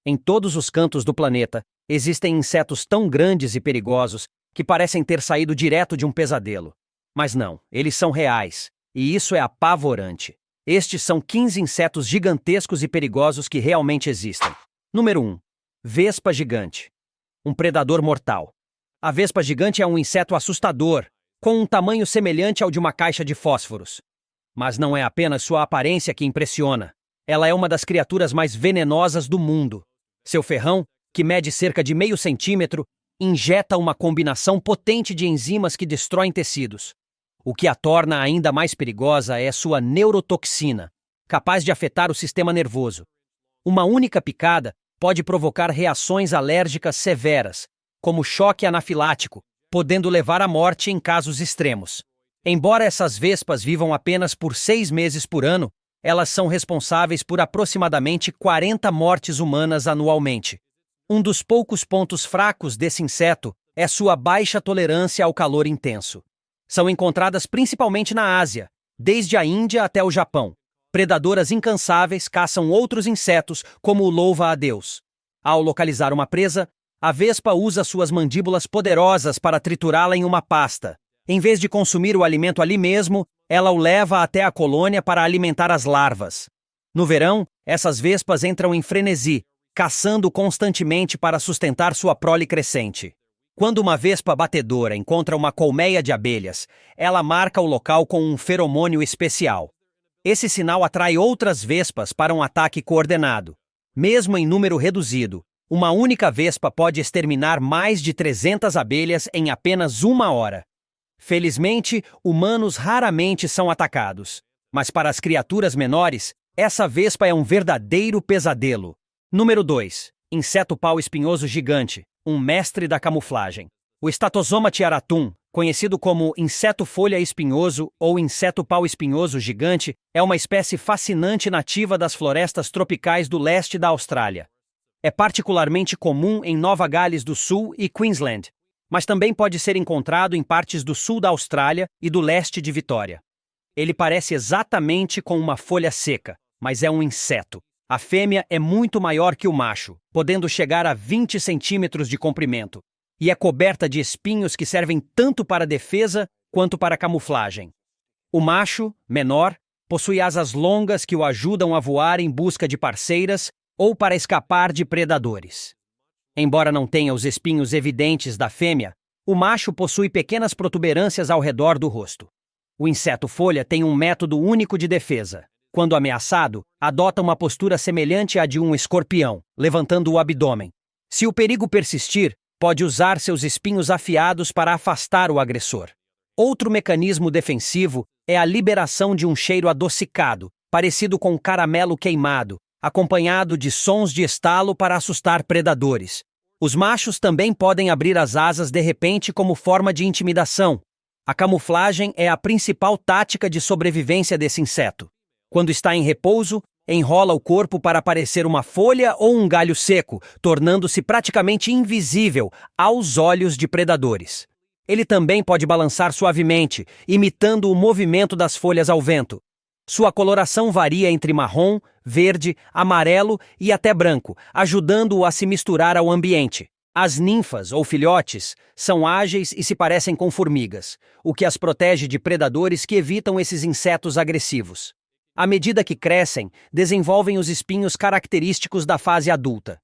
Em todos os cantos do planeta, existem insetos tão grandes e perigosos que parecem ter saído direto de um pesadelo. Mas não, eles são reais, e isso é apavorante. Estes são 15 insetos gigantescos e perigosos que realmente existem. Número 1. Vespa gigante. Um predador mortal. A vespa gigante é um inseto assustador, com um tamanho semelhante ao de uma caixa de fósforos. Mas não é apenas sua aparência que impressiona. Ela é uma das criaturas mais venenosas do mundo. Seu ferrão, que mede cerca de meio centímetro, injeta uma combinação potente de enzimas que destroem tecidos. O que a torna ainda mais perigosa é sua neurotoxina, capaz de afetar o sistema nervoso. Uma única picada pode provocar reações alérgicas severas, como choque anafilático, podendo levar à morte em casos extremos. Embora essas vespas vivam apenas por 6 meses por ano, elas são responsáveis por aproximadamente 40 mortes humanas anualmente. Um dos poucos pontos fracos desse inseto é sua baixa tolerância ao calor intenso. São encontradas principalmente na Ásia, desde a Índia até o Japão. Predadoras incansáveis caçam outros insetos, como o louva-a-Deus. Ao localizar uma presa, a vespa usa suas mandíbulas poderosas para triturá-la em uma pasta. Em vez de consumir o alimento ali mesmo, ela o leva até a colônia para alimentar as larvas. No verão, essas vespas entram em frenesi, caçando constantemente para sustentar sua prole crescente. Quando uma vespa batedora encontra uma colmeia de abelhas, ela marca o local com um feromônio especial. Esse sinal atrai outras vespas para um ataque coordenado. Mesmo em número reduzido, uma única vespa pode exterminar mais de 300 abelhas em apenas uma hora. Felizmente, humanos raramente são atacados. Mas para as criaturas menores, essa vespa é um verdadeiro pesadelo. Número 2. Inseto pau espinhoso gigante, um mestre da camuflagem. O Statosoma tiaratum, conhecido como inseto folha espinhoso ou inseto pau espinhoso gigante, é uma espécie fascinante nativa das florestas tropicais do leste da Austrália. É particularmente comum em Nova Gales do Sul e Queensland, mas também pode ser encontrado em partes do sul da Austrália e do leste de Vitória. Ele parece exatamente com uma folha seca, mas é um inseto. A fêmea é muito maior que o macho, podendo chegar a 20 centímetros de comprimento, e é coberta de espinhos que servem tanto para defesa quanto para camuflagem. O macho, menor, possui asas longas que o ajudam a voar em busca de parceiras ou para escapar de predadores. Embora não tenha os espinhos evidentes da fêmea, o macho possui pequenas protuberâncias ao redor do rosto. O inseto folha tem um método único de defesa. Quando ameaçado, adota uma postura semelhante à de um escorpião, levantando o abdômen. Se o perigo persistir, pode usar seus espinhos afiados para afastar o agressor. Outro mecanismo defensivo é a liberação de um cheiro adocicado, parecido com caramelo queimado, acompanhado de sons de estalo para assustar predadores. Os machos também podem abrir as asas de repente como forma de intimidação. A camuflagem é a principal tática de sobrevivência desse inseto. Quando está em repouso, enrola o corpo para parecer uma folha ou um galho seco, tornando-se praticamente invisível aos olhos de predadores. Ele também pode balançar suavemente, imitando o movimento das folhas ao vento. Sua coloração varia entre marrom, verde, amarelo e até branco, ajudando-o a se misturar ao ambiente. As ninfas, ou filhotes, são ágeis e se parecem com formigas, o que as protege de predadores que evitam esses insetos agressivos. À medida que crescem, desenvolvem os espinhos característicos da fase adulta.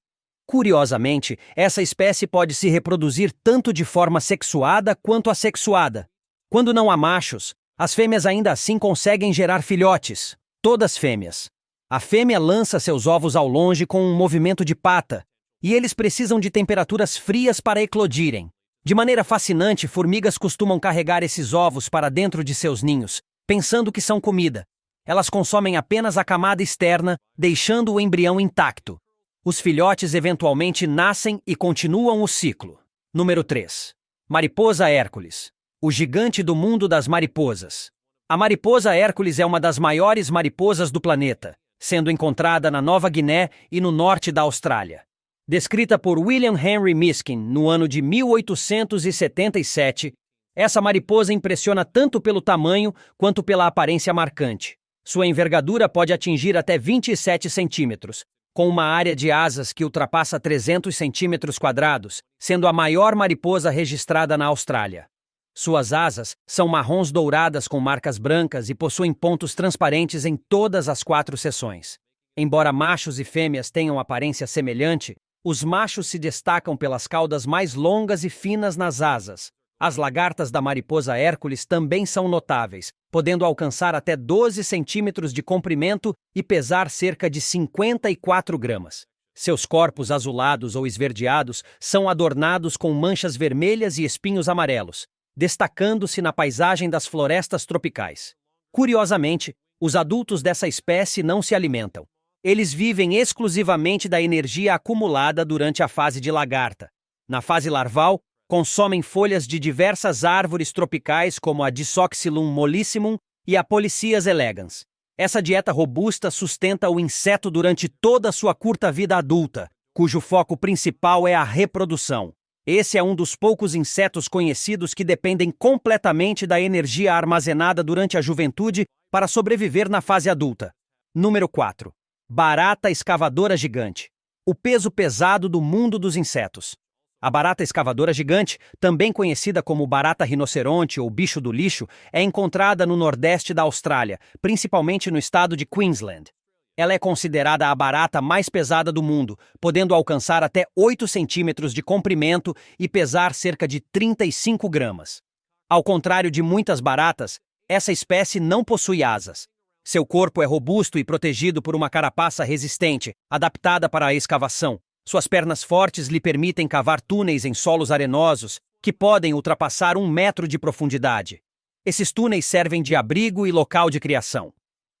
Curiosamente, essa espécie pode se reproduzir tanto de forma sexuada quanto assexuada. Quando não há machos, as fêmeas ainda assim conseguem gerar filhotes, todas fêmeas. A fêmea lança seus ovos ao longe com um movimento de pata, e eles precisam de temperaturas frias para eclodirem. De maneira fascinante, formigas costumam carregar esses ovos para dentro de seus ninhos, pensando que são comida. Elas consomem apenas a camada externa, deixando o embrião intacto. Os filhotes eventualmente nascem e continuam o ciclo. Número 3. Mariposa Hércules. O gigante do mundo das mariposas. A mariposa Hércules é uma das maiores mariposas do planeta, sendo encontrada na Nova Guiné e no norte da Austrália. Descrita por William Henry Miskin no ano de 1877, essa mariposa impressiona tanto pelo tamanho quanto pela aparência marcante. Sua envergadura pode atingir até 27 centímetros, com uma área de asas que ultrapassa 300 centímetros quadrados, sendo a maior mariposa registrada na Austrália. Suas asas são marrons douradas com marcas brancas e possuem pontos transparentes em todas as 4 seções. Embora machos e fêmeas tenham aparência semelhante, os machos se destacam pelas caudas mais longas e finas nas asas. As lagartas da mariposa Hércules também são notáveis, podendo alcançar até 12 centímetros de comprimento e pesar cerca de 54 gramas. Seus corpos azulados ou esverdeados são adornados com manchas vermelhas e espinhos amarelos, destacando-se na paisagem das florestas tropicais. Curiosamente, os adultos dessa espécie não se alimentam. Eles vivem exclusivamente da energia acumulada durante a fase de lagarta. Na fase larval, consomem folhas de diversas árvores tropicais como a Disoxylum mollissimum e a Polycias elegans. Essa dieta robusta sustenta o inseto durante toda a sua curta vida adulta, cujo foco principal é a reprodução. Esse é um dos poucos insetos conhecidos que dependem completamente da energia armazenada durante a juventude para sobreviver na fase adulta. Número 4. Barata escavadora gigante. O peso pesado do mundo dos insetos. A barata escavadora gigante, também conhecida como barata rinoceronte ou bicho do lixo, é encontrada no nordeste da Austrália, principalmente no estado de Queensland. Ela é considerada a barata mais pesada do mundo, podendo alcançar até 8 centímetros de comprimento e pesar cerca de 35 gramas. Ao contrário de muitas baratas, essa espécie não possui asas. Seu corpo é robusto e protegido por uma carapaça resistente, adaptada para a escavação. Suas pernas fortes lhe permitem cavar túneis em solos arenosos, que podem ultrapassar 1 metro de profundidade. Esses túneis servem de abrigo e local de criação.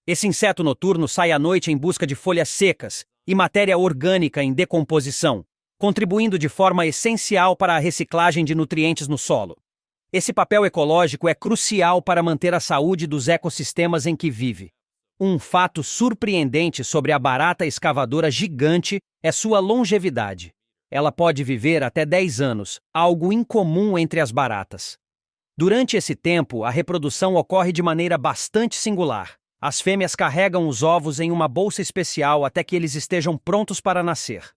Esse inseto noturno sai à noite em busca de folhas secas e matéria orgânica em decomposição, contribuindo de forma essencial para a reciclagem de nutrientes no solo. Esse papel ecológico é crucial para manter a saúde dos ecossistemas em que vive. Um fato surpreendente sobre a barata escavadora gigante é sua longevidade. Ela pode viver até 10 anos, algo incomum entre as baratas. Durante esse tempo, a reprodução ocorre de maneira bastante singular. As fêmeas carregam os ovos em uma bolsa especial até que eles estejam prontos para nascer.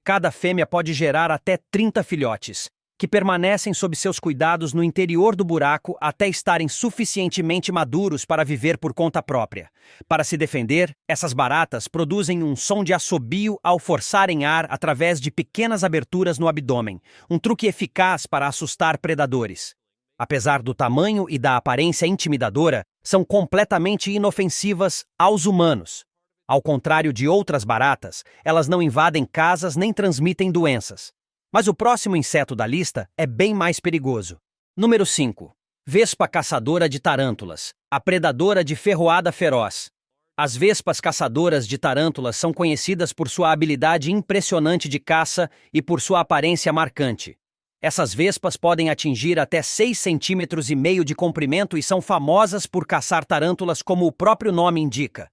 Cada fêmea pode gerar até 30 filhotes, que permanecem sob seus cuidados no interior do buraco até estarem suficientemente maduros para viver por conta própria. Para se defender, essas baratas produzem um som de assobio ao forçarem ar através de pequenas aberturas no abdômen, um truque eficaz para assustar predadores. Apesar do tamanho e da aparência intimidadora, são completamente inofensivas aos humanos. Ao contrário de outras baratas, elas não invadem casas nem transmitem doenças. Mas o próximo inseto da lista é bem mais perigoso. Número 5. Vespa caçadora de tarântulas, a predadora de ferroada feroz. As vespas caçadoras de tarântulas são conhecidas por sua habilidade impressionante de caça e por sua aparência marcante. Essas vespas podem atingir até 6,5 centímetros de comprimento e são famosas por caçar tarântulas como o próprio nome indica.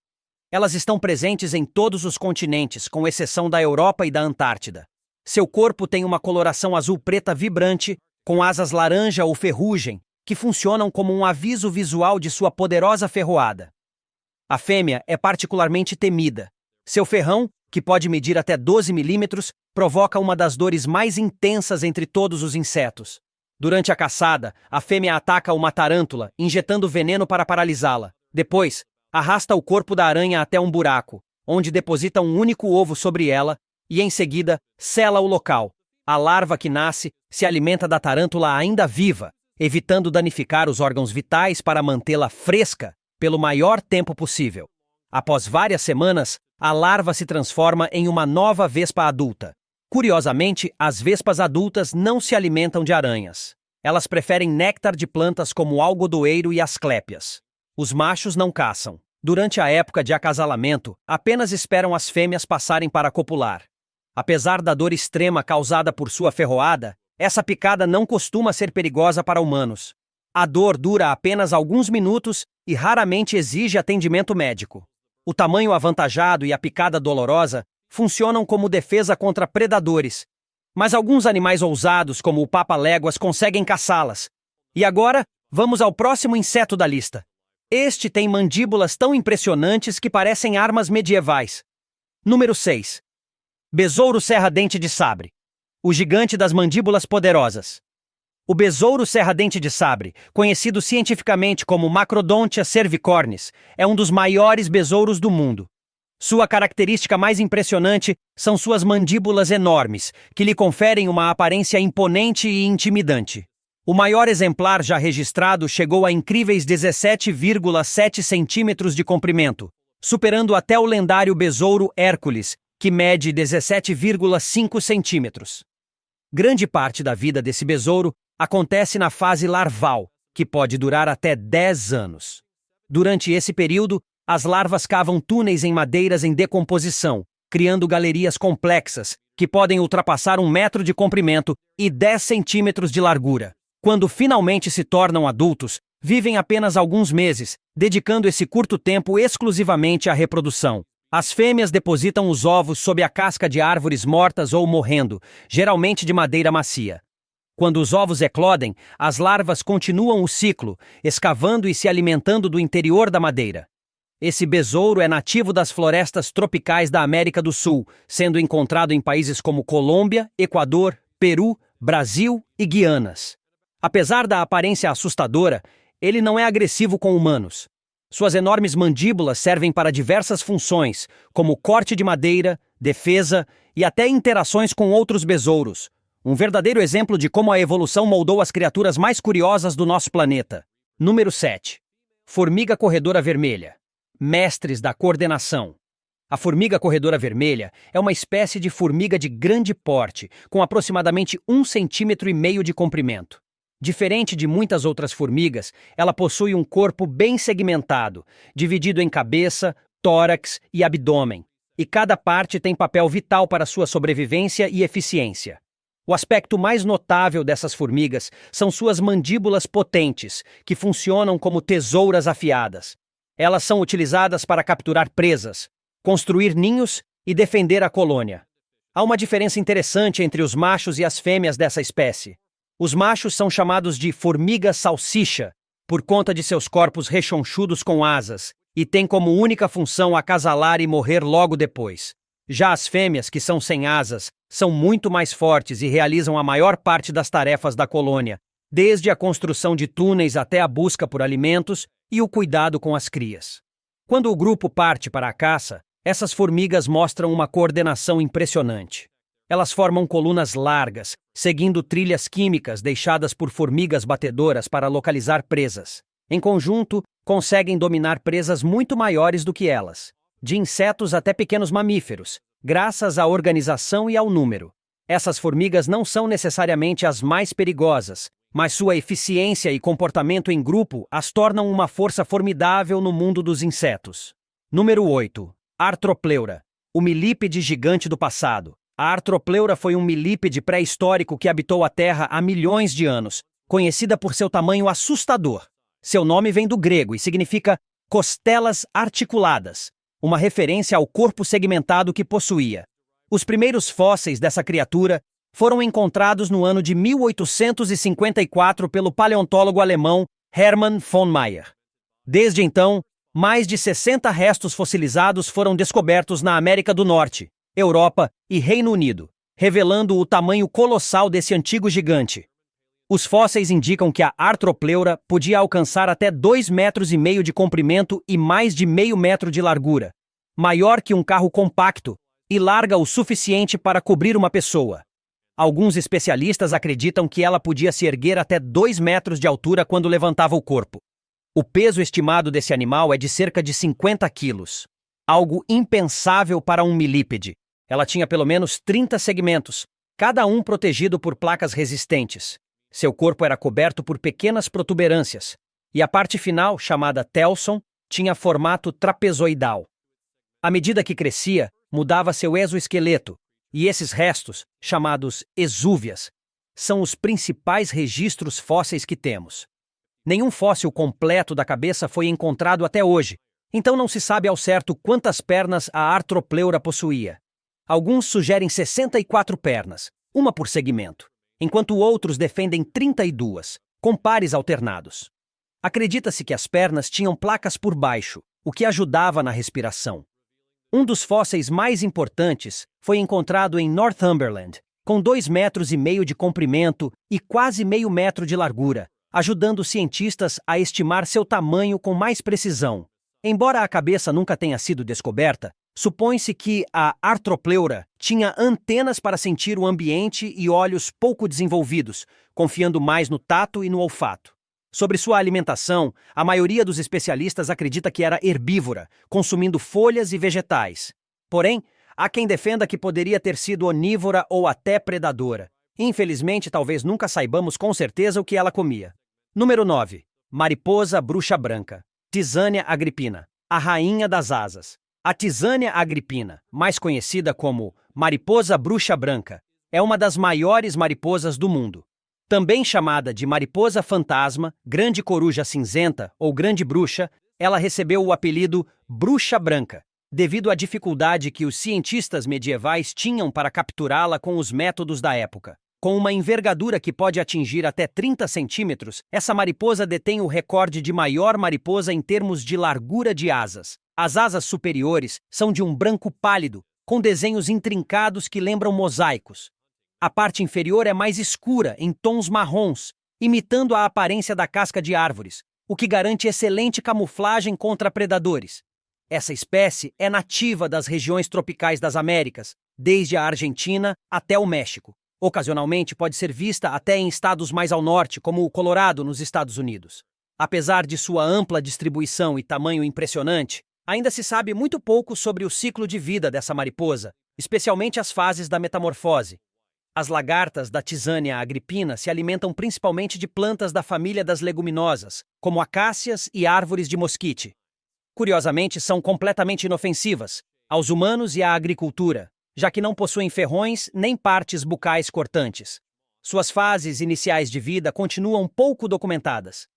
Elas estão presentes em todos os continentes, com exceção da Europa e da Antártida. Seu corpo tem uma coloração azul-preta vibrante, com asas laranja ou ferrugem, que funcionam como um aviso visual de sua poderosa ferroada. A fêmea é particularmente temida. Seu ferrão, que pode medir até 12 milímetros, provoca uma das dores mais intensas entre todos os insetos. Durante a caçada, a fêmea ataca uma tarântula, injetando veneno para paralisá-la. Depois, arrasta o corpo da aranha até um buraco, onde deposita um único ovo sobre ela e, em seguida, sela o local. A larva que nasce se alimenta da tarântula ainda viva, evitando danificar os órgãos vitais para mantê-la fresca pelo maior tempo possível. Após várias semanas, a larva se transforma em uma nova vespa adulta. Curiosamente, as vespas adultas não se alimentam de aranhas. Elas preferem néctar de plantas como o algodoeiro e asclépias. Os machos não caçam. Durante a época de acasalamento, apenas esperam as fêmeas passarem para copular. Apesar da dor extrema causada por sua ferroada, essa picada não costuma ser perigosa para humanos. A dor dura apenas alguns minutos e raramente exige atendimento médico. O tamanho avantajado e a picada dolorosa funcionam como defesa contra predadores, mas alguns animais ousados, como o papa-léguas, conseguem caçá-las. E agora, vamos ao próximo inseto da lista. Este tem mandíbulas tão impressionantes que parecem armas medievais. Número 6. Besouro serra-dente de sabre. O gigante das mandíbulas poderosas. O besouro serra-dente de sabre, conhecido cientificamente como Macrodontia cervicornis, é um dos maiores besouros do mundo. Sua característica mais impressionante são suas mandíbulas enormes, que lhe conferem uma aparência imponente e intimidante. O maior exemplar já registrado chegou a incríveis 17,7 centímetros de comprimento, superando até o lendário besouro Hércules, que mede 17,5 centímetros. Grande parte da vida desse besouro acontece na fase larval, que pode durar até 10 anos. Durante esse período, as larvas cavam túneis em madeiras em decomposição, criando galerias complexas, que podem ultrapassar 1 metro de comprimento e 10 centímetros de largura. Quando finalmente se tornam adultos, vivem apenas alguns meses, dedicando esse curto tempo exclusivamente à reprodução. As fêmeas depositam os ovos sob a casca de árvores mortas ou morrendo, geralmente de madeira macia. Quando os ovos eclodem, as larvas continuam o ciclo, escavando e se alimentando do interior da madeira. Esse besouro é nativo das florestas tropicais da América do Sul, sendo encontrado em países como Colômbia, Equador, Peru, Brasil e Guianas. Apesar da aparência assustadora, ele não é agressivo com humanos. Suas enormes mandíbulas servem para diversas funções, como corte de madeira, defesa e até interações com outros besouros. Um verdadeiro exemplo de como a evolução moldou as criaturas mais curiosas do nosso planeta. Número 7. Formiga corredora vermelha. Mestres da coordenação. A formiga corredora vermelha é uma espécie de formiga de grande porte, com aproximadamente 1,5 centímetros de comprimento. Diferente de muitas outras formigas, ela possui um corpo bem segmentado, dividido em cabeça, tórax e abdômen, e cada parte tem papel vital para sua sobrevivência e eficiência. O aspecto mais notável dessas formigas são suas mandíbulas potentes, que funcionam como tesouras afiadas. Elas são utilizadas para capturar presas, construir ninhos e defender a colônia. Há uma diferença interessante entre os machos e as fêmeas dessa espécie. Os machos são chamados de formiga salsicha, por conta de seus corpos rechonchudos com asas, e têm como única função acasalar e morrer logo depois. Já as fêmeas, que são sem asas, são muito mais fortes e realizam a maior parte das tarefas da colônia, desde a construção de túneis até a busca por alimentos e o cuidado com as crias. Quando o grupo parte para a caça, essas formigas mostram uma coordenação impressionante. Elas formam colunas largas, seguindo trilhas químicas deixadas por formigas batedoras para localizar presas. Em conjunto, conseguem dominar presas muito maiores do que elas, de insetos até pequenos mamíferos, graças à organização e ao número. Essas formigas não são necessariamente as mais perigosas, mas sua eficiência e comportamento em grupo as tornam uma força formidável no mundo dos insetos. Número 8. Arthropleura, o milípede gigante do passado. A Arthropleura foi um milípede pré-histórico que habitou a Terra há milhões de anos, conhecida por seu tamanho assustador. Seu nome vem do grego e significa costelas articuladas, uma referência ao corpo segmentado que possuía. Os primeiros fósseis dessa criatura foram encontrados no ano de 1854 pelo paleontólogo alemão Hermann von Meyer. Desde então, mais de 60 restos fossilizados foram descobertos na América do Norte, Europa e Reino Unido, revelando o tamanho colossal desse antigo gigante. Os fósseis indicam que a Arthropleura podia alcançar até 2,5 metros de comprimento e mais de meio metro de largura, maior que um carro compacto e larga o suficiente para cobrir uma pessoa. Alguns especialistas acreditam que ela podia se erguer até 2 metros de altura quando levantava o corpo. O peso estimado desse animal é de cerca de 50 quilos, algo impensável para um milípede. Ela tinha pelo menos 30 segmentos, cada um protegido por placas resistentes. Seu corpo era coberto por pequenas protuberâncias, e a parte final, chamada telson, tinha formato trapezoidal. À medida que crescia, mudava seu exoesqueleto, e esses restos, chamados exúvias, são os principais registros fósseis que temos. Nenhum fóssil completo da cabeça foi encontrado até hoje, então não se sabe ao certo quantas pernas a Arthropleura possuía. Alguns sugerem 64 pernas, uma por segmento, enquanto outros defendem 32, com pares alternados. Acredita-se que as pernas tinham placas por baixo, o que ajudava na respiração. Um dos fósseis mais importantes foi encontrado em Northumberland, com 2,5 metros de comprimento e quase meio metro de largura, ajudando cientistas a estimar seu tamanho com mais precisão. Embora a cabeça nunca tenha sido descoberta, supõe-se que a Arthropleura tinha antenas para sentir o ambiente e olhos pouco desenvolvidos, confiando mais no tato e no olfato. Sobre sua alimentação, a maioria dos especialistas acredita que era herbívora, consumindo folhas e vegetais. Porém, há quem defenda que poderia ter sido onívora ou até predadora. Infelizmente, talvez nunca saibamos com certeza o que ela comia. Número 9. Mariposa bruxa branca. Thysania agrippina, a rainha das asas. A Thysania agrippina, mais conhecida como mariposa bruxa branca, é uma das maiores mariposas do mundo. Também chamada de mariposa fantasma, grande coruja cinzenta ou grande bruxa, ela recebeu o apelido bruxa branca, devido à dificuldade que os cientistas medievais tinham para capturá-la com os métodos da época. Com uma envergadura que pode atingir até 30 centímetros, essa mariposa detém o recorde de maior mariposa em termos de largura de asas. As asas superiores são de um branco pálido, com desenhos intrincados que lembram mosaicos. A parte inferior é mais escura, em tons marrons, imitando a aparência da casca de árvores, o que garante excelente camuflagem contra predadores. Essa espécie é nativa das regiões tropicais das Américas, desde a Argentina até o México. Ocasionalmente pode ser vista até em estados mais ao norte, como o Colorado, nos Estados Unidos. Apesar de sua ampla distribuição e tamanho impressionante, ainda se sabe muito pouco sobre o ciclo de vida dessa mariposa, especialmente as fases da metamorfose. As lagartas da Thysania agrippina se alimentam principalmente de plantas da família das leguminosas, como acácias e árvores de mosquite. Curiosamente, são completamente inofensivas aos humanos e à agricultura, já que não possuem ferrões nem partes bucais cortantes. Suas fases iniciais de vida continuam pouco documentadas.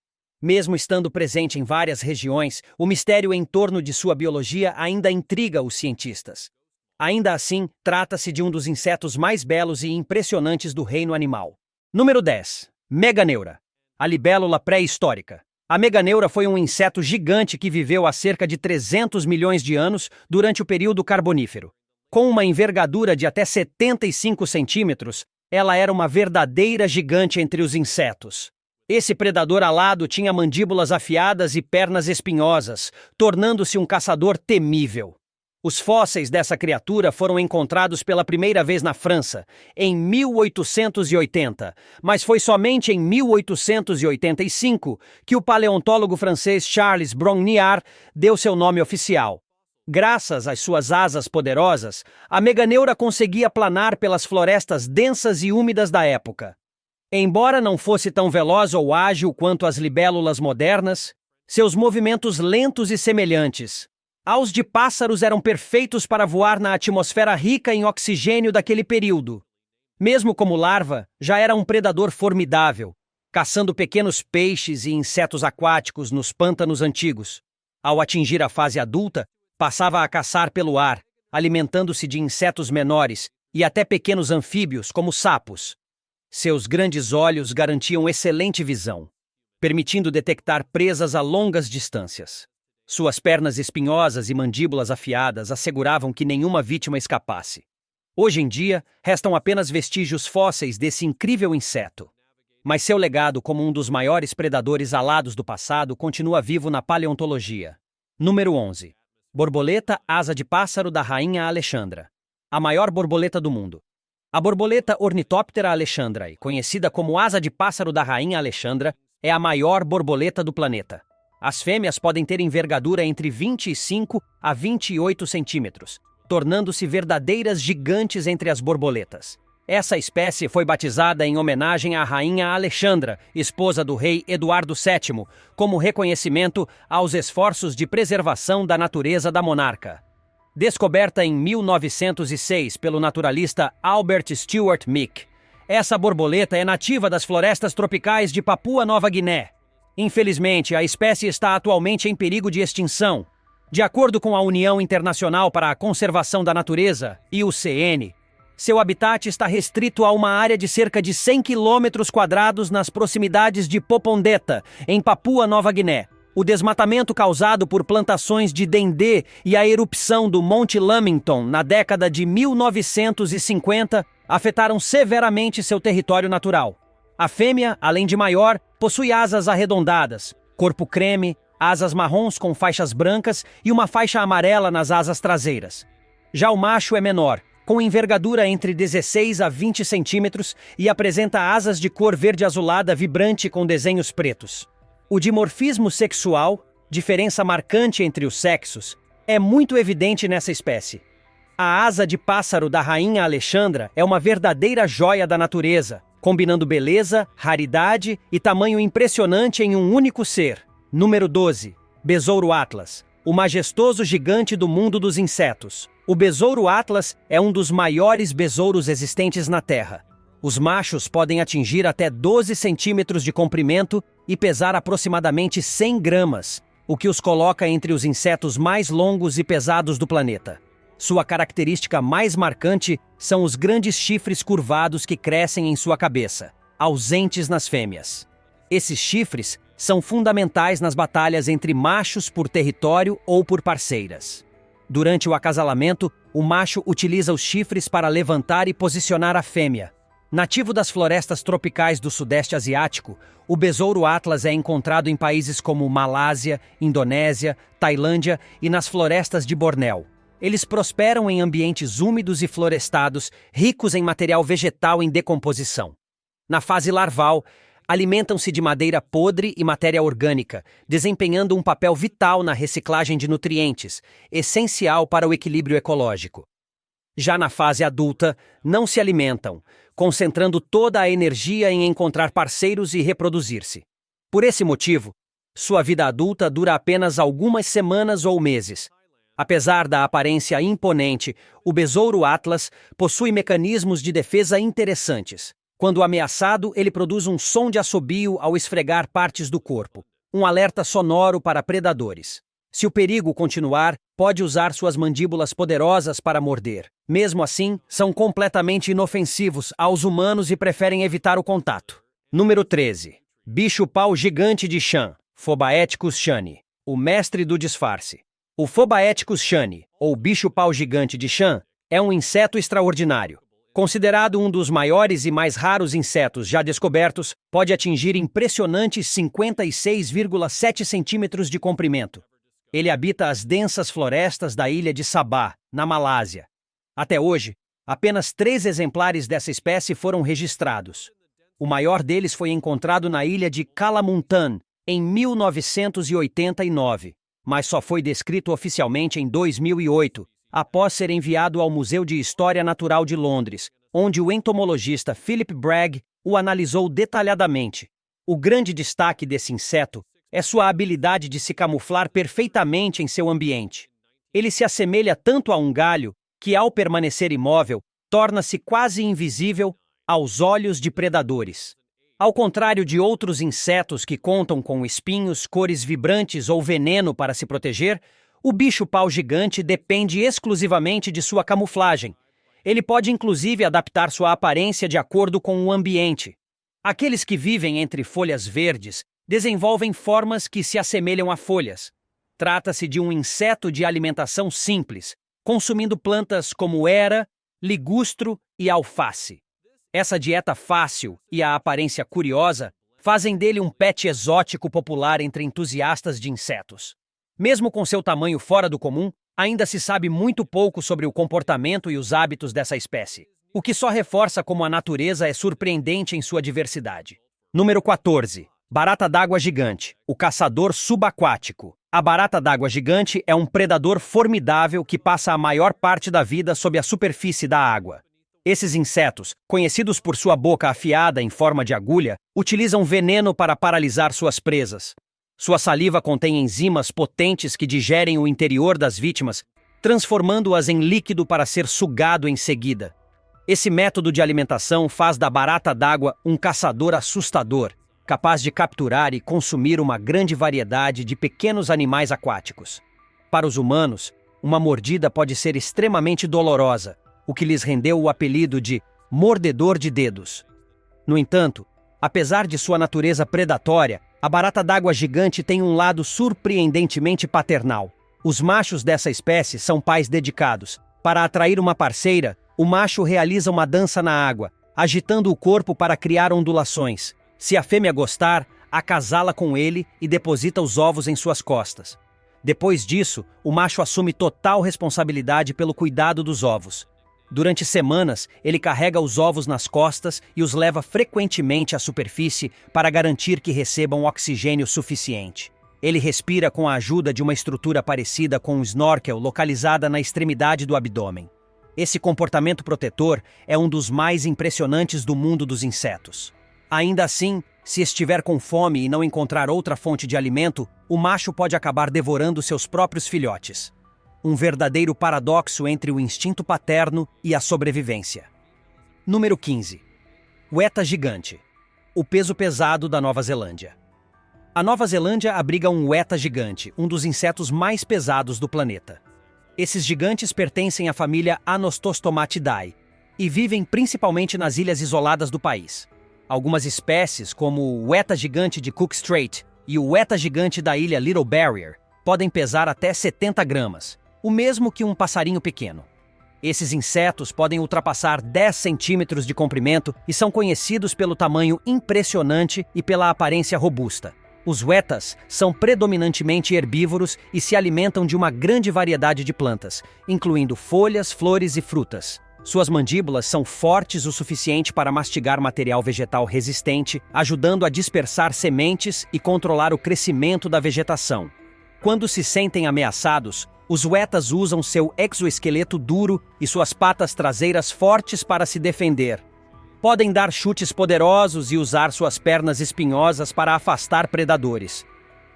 Mesmo estando presente em várias regiões, o mistério em torno de sua biologia ainda intriga os cientistas. Ainda assim, trata-se de um dos insetos mais belos e impressionantes do reino animal. Número 10. Meganeura, a libélula pré-histórica. A meganeura foi um inseto gigante que viveu há cerca de 300 milhões de anos durante o período Carbonífero. Com uma envergadura de até 75 centímetros, ela era uma verdadeira gigante entre os insetos. Esse predador alado tinha mandíbulas afiadas e pernas espinhosas, tornando-se um caçador temível. Os fósseis dessa criatura foram encontrados pela primeira vez na França, em 1880, mas foi somente em 1885 que o paleontólogo francês Charles Brongniart deu seu nome oficial. Graças às suas asas poderosas, a meganeura conseguia planar pelas florestas densas e úmidas da época. Embora não fosse tão veloz ou ágil quanto as libélulas modernas, seus movimentos lentos e semelhantes aos de pássaros eram perfeitos para voar na atmosfera rica em oxigênio daquele período. Mesmo como larva, já era um predador formidável, caçando pequenos peixes e insetos aquáticos nos pântanos antigos. Ao atingir a fase adulta, passava a caçar pelo ar, alimentando-se de insetos menores e até pequenos anfíbios, como sapos. Seus grandes olhos garantiam excelente visão, permitindo detectar presas a longas distâncias. Suas pernas espinhosas e mandíbulas afiadas asseguravam que nenhuma vítima escapasse. Hoje em dia, restam apenas vestígios fósseis desse incrível inseto. Mas seu legado como um dos maiores predadores alados do passado continua vivo na paleontologia. Número 11. Borboleta asa de pássaro da rainha Alexandra. A maior borboleta do mundo. A borboleta Ornithoptera alexandrae, conhecida como asa de pássaro da rainha Alexandra, é a maior borboleta do planeta. As fêmeas podem ter envergadura entre 25 a 28 centímetros, tornando-se verdadeiras gigantes entre as borboletas. Essa espécie foi batizada em homenagem à rainha Alexandra, esposa do rei Eduardo VII, como reconhecimento aos esforços de preservação da natureza da monarca. Descoberta em 1906 pelo naturalista Albert Stuart Meek, essa borboleta é nativa das florestas tropicais de Papua Nova Guiné. Infelizmente, a espécie está atualmente em perigo de extinção. De acordo com a União Internacional para a Conservação da Natureza, IUCN, seu habitat está restrito a uma área de cerca de 100 quilômetros quadrados nas proximidades de Popondetta, em Papua Nova Guiné. O desmatamento causado por plantações de dendê e a erupção do Monte Lamington na década de 1950 afetaram severamente seu território natural. A fêmea, além de maior, possui asas arredondadas, corpo creme, asas marrons com faixas brancas e uma faixa amarela nas asas traseiras. Já o macho é menor, com envergadura entre 16 a 20 centímetros e apresenta asas de cor verde-azulada vibrante com desenhos pretos. O dimorfismo sexual, diferença marcante entre os sexos, é muito evidente nessa espécie. A asa de pássaro da rainha Alexandra é uma verdadeira joia da natureza, combinando beleza, raridade e tamanho impressionante em um único ser. Número 12. Besouro Atlas, o majestoso gigante do mundo dos insetos. O besouro Atlas é um dos maiores besouros existentes na Terra. Os machos podem atingir até 12 centímetros de comprimento e pesar aproximadamente 100 gramas, o que os coloca entre os insetos mais longos e pesados do planeta. Sua característica mais marcante são os grandes chifres curvados que crescem em sua cabeça, ausentes nas fêmeas. Esses chifres são fundamentais nas batalhas entre machos por território ou por parceiras. Durante o acasalamento, o macho utiliza os chifres para levantar e posicionar a fêmea. Nativo das florestas tropicais do Sudeste Asiático, o besouro Atlas é encontrado em países como Malásia, Indonésia, Tailândia e nas florestas de Bornéu. Eles prosperam em ambientes úmidos e florestados, ricos em material vegetal em decomposição. Na fase larval, alimentam-se de madeira podre e matéria orgânica, desempenhando um papel vital na reciclagem de nutrientes, essencial para o equilíbrio ecológico. Já na fase adulta, não se alimentam, concentrando toda a energia em encontrar parceiros e reproduzir-se. Por esse motivo, sua vida adulta dura apenas algumas semanas ou meses. Apesar da aparência imponente, o besouro Atlas possui mecanismos de defesa interessantes. Quando ameaçado, ele produz um som de assobio ao esfregar partes do corpo, um alerta sonoro para predadores. Se o perigo continuar, pode usar suas mandíbulas poderosas para morder. Mesmo assim, são completamente inofensivos aos humanos e preferem evitar o contato. Número 13. Bicho-pau gigante de Chan, Phobaeticus chani, o mestre do disfarce. O Phobaeticus chani, ou bicho-pau gigante de Chan, é um inseto extraordinário. Considerado um dos maiores e mais raros insetos já descobertos, pode atingir impressionantes 56,7 centímetros de comprimento. Ele habita as densas florestas da ilha de Sabah, na Malásia. Até hoje, apenas 3 exemplares dessa espécie foram registrados. O maior deles foi encontrado na ilha de Kalamuntan, em 1989, mas só foi descrito oficialmente em 2008, após ser enviado ao Museu de História Natural de Londres, onde o entomologista Philip Bragg o analisou detalhadamente. O grande destaque desse inseto é sua habilidade de se camuflar perfeitamente em seu ambiente. Ele se assemelha tanto a um galho que, ao permanecer imóvel, torna-se quase invisível aos olhos de predadores. Ao contrário de outros insetos que contam com espinhos, cores vibrantes ou veneno para se proteger, o bicho-pau gigante depende exclusivamente de sua camuflagem. Ele pode inclusive adaptar sua aparência de acordo com o ambiente. Aqueles que vivem entre folhas verdes desenvolvem formas que se assemelham a folhas. Trata-se de um inseto de alimentação simples, consumindo plantas como era, ligustro e alface. Essa dieta fácil e a aparência curiosa fazem dele um pet exótico popular entre entusiastas de insetos. Mesmo com seu tamanho fora do comum, ainda se sabe muito pouco sobre o comportamento e os hábitos dessa espécie, o que só reforça como a natureza é surpreendente em sua diversidade. Número 14. Barata d'água gigante, o caçador subaquático. A barata d'água gigante é um predador formidável que passa a maior parte da vida sob a superfície da água. Esses insetos, conhecidos por sua boca afiada em forma de agulha, utilizam veneno para paralisar suas presas. Sua saliva contém enzimas potentes que digerem o interior das vítimas, transformando-as em líquido para ser sugado em seguida. Esse método de alimentação faz da barata d'água um caçador assustador, capaz de capturar e consumir uma grande variedade de pequenos animais aquáticos. Para os humanos, uma mordida pode ser extremamente dolorosa, o que lhes rendeu o apelido de mordedor de dedos. No entanto, apesar de sua natureza predatória, A barata d'água gigante tem um lado surpreendentemente paternal. Os machos dessa espécie são pais dedicados. Para atrair uma parceira, o macho realiza uma dança na água, agitando o corpo para criar ondulações. Se a fêmea gostar, acasala com ele e deposita os ovos em suas costas. Depois disso, o macho assume total responsabilidade pelo cuidado dos ovos. Durante semanas, ele carrega os ovos nas costas e os leva frequentemente à superfície para garantir que recebam oxigênio suficiente. Ele respira com a ajuda de uma estrutura parecida com um snorkel localizada na extremidade do abdômen. Esse comportamento protetor é um dos mais impressionantes do mundo dos insetos. Ainda assim, se estiver com fome e não encontrar outra fonte de alimento, o macho pode acabar devorando seus próprios filhotes. Um verdadeiro paradoxo entre o instinto paterno e a sobrevivência. Número 15. Weta gigante. O peso pesado da Nova Zelândia. A Nova Zelândia abriga um weta gigante, um dos insetos mais pesados do planeta. Esses gigantes pertencem à família Anostostomatidae e vivem principalmente nas ilhas isoladas do país. Algumas espécies, como o weta gigante de Cook Strait e o weta gigante da ilha Little Barrier, podem pesar até 70 gramas. O mesmo que um passarinho pequeno. Esses insetos podem ultrapassar 10 centímetros de comprimento e são conhecidos pelo tamanho impressionante e pela aparência robusta. Os wetas são predominantemente herbívoros e se alimentam de uma grande variedade de plantas, incluindo folhas, flores e frutas. Suas mandíbulas são fortes o suficiente para mastigar material vegetal resistente, ajudando a dispersar sementes e controlar o crescimento da vegetação. Quando se sentem ameaçados, os wetas usam seu exoesqueleto duro e suas patas traseiras fortes para se defender. Podem dar chutes poderosos e usar suas pernas espinhosas para afastar predadores.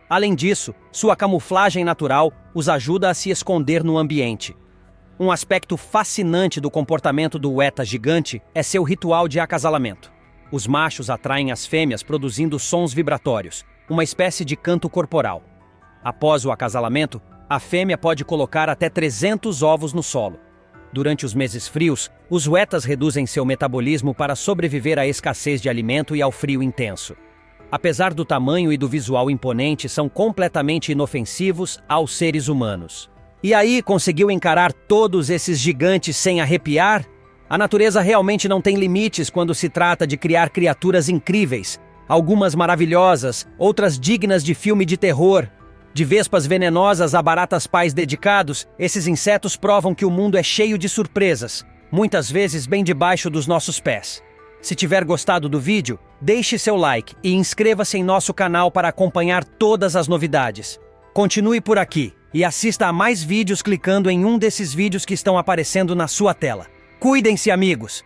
Além disso, sua camuflagem natural os ajuda a se esconder no ambiente. Um aspecto fascinante do comportamento do weta gigante é seu ritual de acasalamento. Os machos atraem as fêmeas produzindo sons vibratórios, uma espécie de canto corporal. Após o acasalamento, a fêmea pode colocar até 300 ovos no solo. Durante os meses frios, os wetas reduzem seu metabolismo para sobreviver à escassez de alimento e ao frio intenso. Apesar do tamanho e do visual imponente, são completamente inofensivos aos seres humanos. E aí, conseguiu encarar todos esses gigantes sem arrepiar? A natureza realmente não tem limites quando se trata de criar criaturas incríveis. Algumas maravilhosas, outras dignas de filme de terror. De vespas venenosas a baratas pais dedicados, esses insetos provam que o mundo é cheio de surpresas, muitas vezes bem debaixo dos nossos pés. Se tiver gostado do vídeo, deixe seu like e inscreva-se em nosso canal para acompanhar todas as novidades. Continue por aqui e assista a mais vídeos clicando em um desses vídeos que estão aparecendo na sua tela. Cuidem-se, amigos!